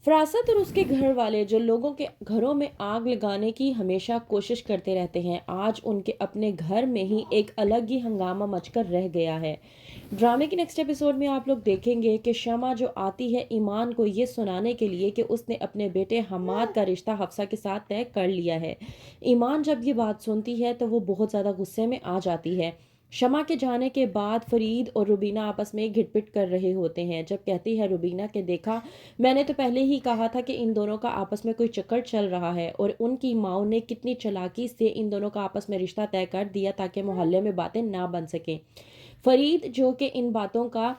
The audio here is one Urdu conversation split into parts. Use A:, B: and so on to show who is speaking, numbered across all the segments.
A: فراست اور اس کے گھر والے جو لوگوں کے گھروں میں آگ لگانے کی ہمیشہ کوشش کرتے رہتے ہیں، آج ان کے اپنے گھر میں ہی ایک الگ ہی ہنگامہ مچ کر رہ گیا ہے۔ ڈرامے کے نیکسٹ ایپیسوڈ میں آپ لوگ دیکھیں گے کہ شمع جو آتی ہے ایمان کو یہ سنانے کے لیے کہ اس نے اپنے بیٹے حماد کا رشتہ حفصہ کے ساتھ طے کر لیا ہے۔ ایمان جب یہ بات سنتی ہے تو وہ بہت زیادہ غصے میں آ جاتی ہے۔ شمع کے جانے کے بعد فرید اور روبینہ آپس میں گھٹ پٹ کر رہے ہوتے ہیں، جب کہتی ہے روبینہ کہ دیکھا، میں نے تو پہلے ہی کہا تھا کہ ان دونوں کا آپس میں کوئی چکر چل رہا ہے، اور ان کی ماؤں نے کتنی چالاکی سے ان دونوں کا آپس میں رشتہ طے کر دیا تاکہ محلے میں باتیں نہ بن سکیں۔ فرید جو کہ ان باتوں کا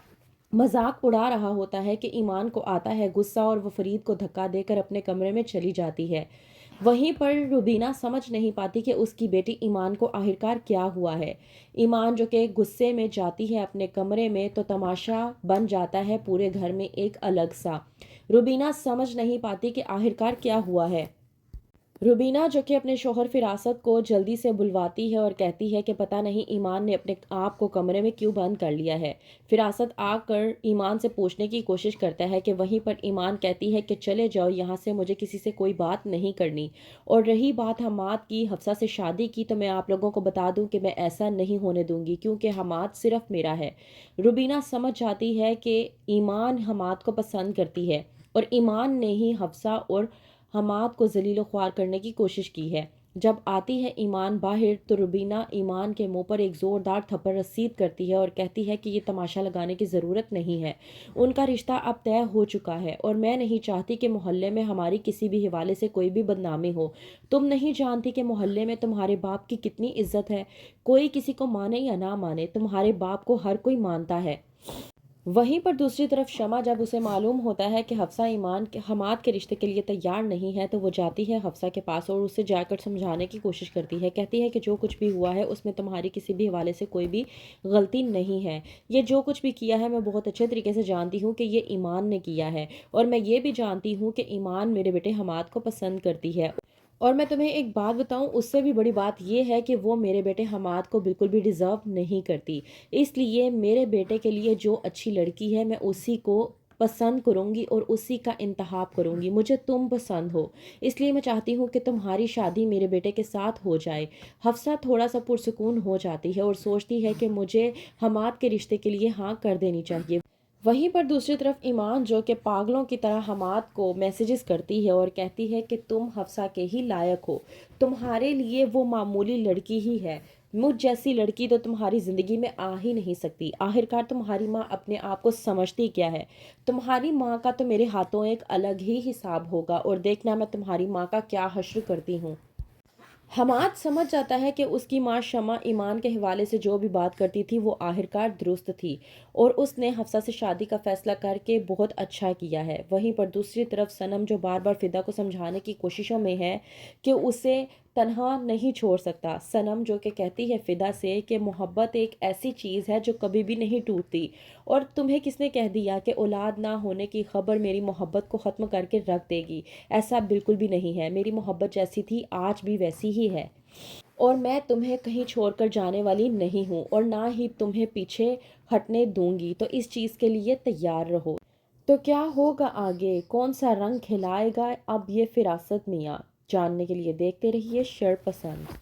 A: مذاق اڑا رہا ہوتا ہے کہ ایمان کو آتا ہے غصہ اور وہ فرید کو دھکا دے کر اپنے کمرے میں چلی جاتی ہے۔ وہیں پر روبینہ سمجھ نہیں پاتی کہ اس کی بیٹی ایمان کو آخرکار کیا ہوا ہے۔ ایمان جو کہ غصے میں جاتی ہے اپنے کمرے میں تو تماشا بن جاتا ہے پورے گھر میں ایک الگ سا۔ روبینہ سمجھ نہیں پاتی کہ آخرکار کیا ہوا ہے۔ روبینہ جو کہ اپنے شوہر فراست کو جلدی سے بلواتی ہے اور کہتی ہے کہ پتہ نہیں ایمان نے اپنے آپ کو کمرے میں کیوں بند کر لیا ہے۔ فراست آ کر ایمان سے پوچھنے کی کوشش کرتا ہے کہ وہیں پر ایمان کہتی ہے کہ چلے جاؤ یہاں سے، مجھے کسی سے کوئی بات نہیں کرنی۔ اور رہی بات حماد کی حفصہ سے شادی کی، تو میں آپ لوگوں کو بتا دوں کہ میں ایسا نہیں ہونے دوں گی کیونکہ حماد صرف میرا ہے۔ روبینہ سمجھ جاتی ہے کہ ایمان حماد کو پسند کرتی ہے اور ایمان نے ہی حفصہ اور حماد کو ذلیل و خوار کرنے کی کوشش کی ہے۔ جب آتی ہے ایمان باہر تو روبینہ ایمان کے منہ پر ایک زوردار تھپڑ رسید کرتی ہے اور کہتی ہے کہ یہ تماشا لگانے کی ضرورت نہیں ہے، ان کا رشتہ اب طے ہو چکا ہے اور میں نہیں چاہتی کہ محلے میں ہماری کسی بھی حوالے سے کوئی بھی بدنامی ہو۔ تم نہیں جانتی کہ محلے میں تمہارے باپ کی کتنی عزت ہے، کوئی کسی کو مانے یا نہ مانے تمہارے باپ کو ہر کوئی مانتا ہے۔ وہیں پر دوسری طرف شمع جب اسے معلوم ہوتا ہے کہ حفصہ ایمان کے حماد کے رشتے کے لیے تیار نہیں ہے تو وہ جاتی ہے حفصہ کے پاس اور اسے جا کر سمجھانے کی کوشش کرتی ہے، کہتی ہے کہ جو کچھ بھی ہوا ہے اس میں تمہاری کسی بھی حوالے سے کوئی بھی غلطی نہیں ہے، یہ جو کچھ بھی کیا ہے میں بہت اچھے طریقے سے جانتی ہوں کہ یہ ایمان نے کیا ہے، اور میں یہ بھی جانتی ہوں کہ ایمان میرے بیٹے حماد کو پسند کرتی ہے، اور میں تمہیں ایک بات بتاؤں، اس سے بھی بڑی بات یہ ہے کہ وہ میرے بیٹے حماد کو بالکل بھی ڈیزرو نہیں کرتی، اس لیے میرے بیٹے کے لیے جو اچھی لڑکی ہے میں اسی کو پسند کروں گی اور اسی کا انتخاب کروں گی، مجھے تم پسند ہو، اس لیے میں چاہتی ہوں کہ تمہاری شادی میرے بیٹے کے ساتھ ہو جائے۔ حفصہ تھوڑا سا پرسکون ہو جاتی ہے اور سوچتی ہے کہ مجھے حماد کے رشتے کے لیے ہاں کر دینی چاہیے۔ وہیں پر دوسری طرف ایمان جو کہ پاگلوں کی طرح حماد کو میسیجز کرتی ہے اور کہتی ہے کہ تم حفصہ کے ہی لائق ہو، تمہارے لیے وہ معمولی لڑکی ہی ہے، مجھ جیسی لڑکی تو تمہاری زندگی میں آ ہی نہیں سکتی، آخرکار تمہاری ماں اپنے آپ کو سمجھتی کیا ہے، تمہاری ماں کا تو میرے ہاتھوں ایک الگ ہی حساب ہوگا، اور دیکھنا میں تمہاری ماں کا کیا حشر کرتی ہوں۔ حماد سمجھ جاتا ہے کہ اس کی ماں شمع ایمان کے حوالے سے جو بھی بات کرتی تھی وہ آخرکار درست تھی، اور اس نے حفصہ سے شادی کا فیصلہ کر کے بہت اچھا کیا ہے۔ وہیں پر دوسری طرف صنم جو بار بار فدا کو سمجھانے کی کوششوں میں ہے کہ اسے تنہا نہیں چھوڑ سکتا، صنم جو کہ کہتی ہے فدا سے کہ محبت ایک ایسی چیز ہے جو کبھی بھی نہیں ٹوٹتی، اور تمہیں کس نے کہہ دیا کہ اولاد نہ ہونے کی خبر میری محبت کو ختم کر کے رکھ دے گی، ایسا بالکل بھی نہیں ہے، میری محبت جیسی تھی آج بھی ویسی ہی ہے، اور میں تمہیں کہیں چھوڑ کر جانے والی نہیں ہوں اور نہ ہی تمہیں پیچھے ہٹنے دوں گی، تو اس چیز کے لیے تیار رہو۔ تو کیا ہوگا آگے، کون سا رنگ کھلائے گا اب یہ فراست میاں، جاننے کے لیے دیکھتے رہیے شرپسند۔